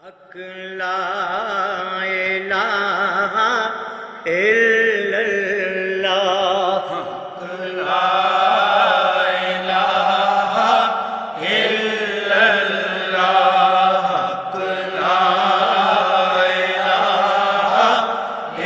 حق لا الہ الا اللہ، حق لا الہ الا اللہ، حق لا الہ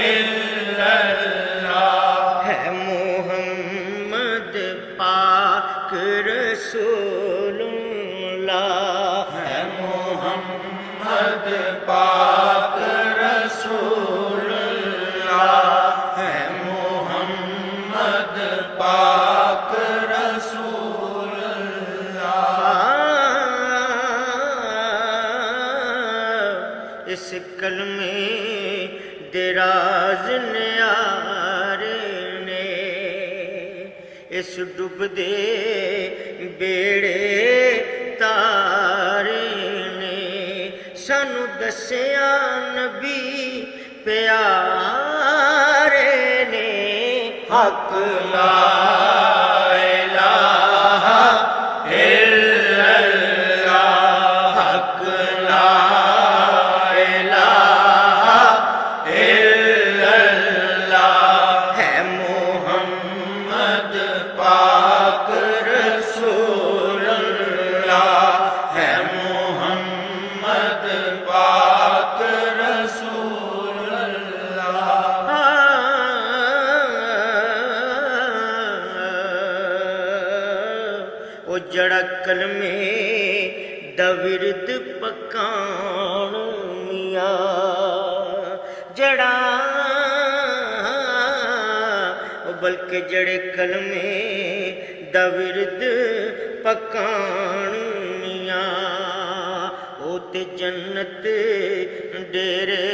الا اللہ، ہے محمد پاک رسول اللہ، ہے محمد پاک رسول اللہ، ہے محمد پاک رسول اللہ۔ اس کلمے دراز نیارے نے، اس ڈب دے بیڑے تارے نے، سانو دسیا نبی پیارے نے، حق لا الہ الا اللہ، حق لا الہ الا اللہ، ہے محمد پاک رسول اللہ، ہے محمد پاک رسول اللہ۔ او جڑا کلمے دا ورد پکان میاں، جڑا بلکہ جڑے کلمے دا ورد پکان میاں، او تے جنت ڈیرے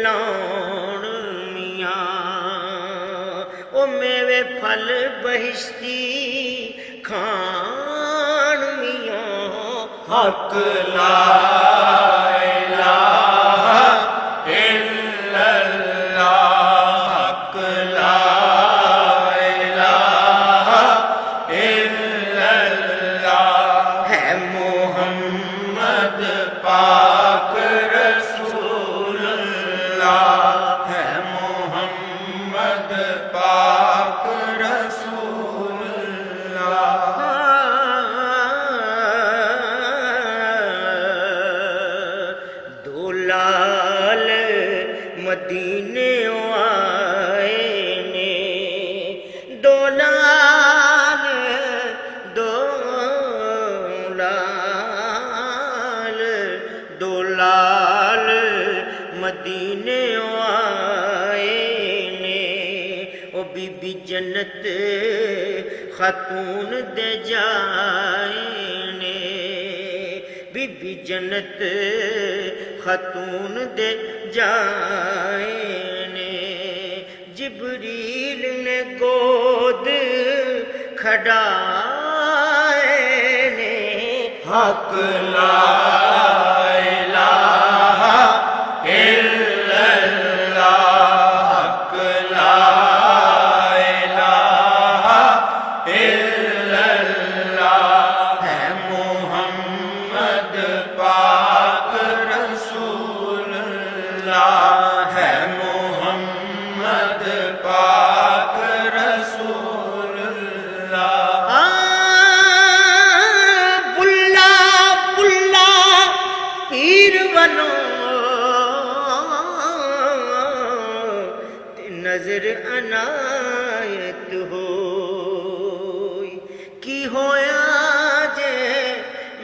لاؤن میاں، او میوے پھل بہشتی کھان میاں، حق لا الہ الا اللہ، حق لا الہ الا اللہ، ہے محمد پاک رسول اللہ، ہے محمد پاک رسول اللہ۔ دو لال مدینے آئے نے، دو لال مدینے آئے نے، او بی بی جنت خاتون دے جائے نے، بی بی جنت خاتون دے جائے نے، جبریل نے گود کھڑائے نے، حق لا الہ الا اللہ، حق لا الہ الا اللہ، ہے محمد پاک رسول اللہ، ہے محمد پاک رسول اللہ۔ بلا بلا پیر بنو نظر عنایت ہوئی، کی ہویا جے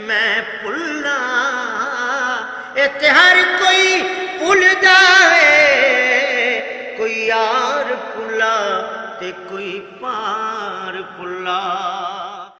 میں پلا، تے ہر کوئی پلدا ہے، کوئی یار پلا تے کوئی پار پلا۔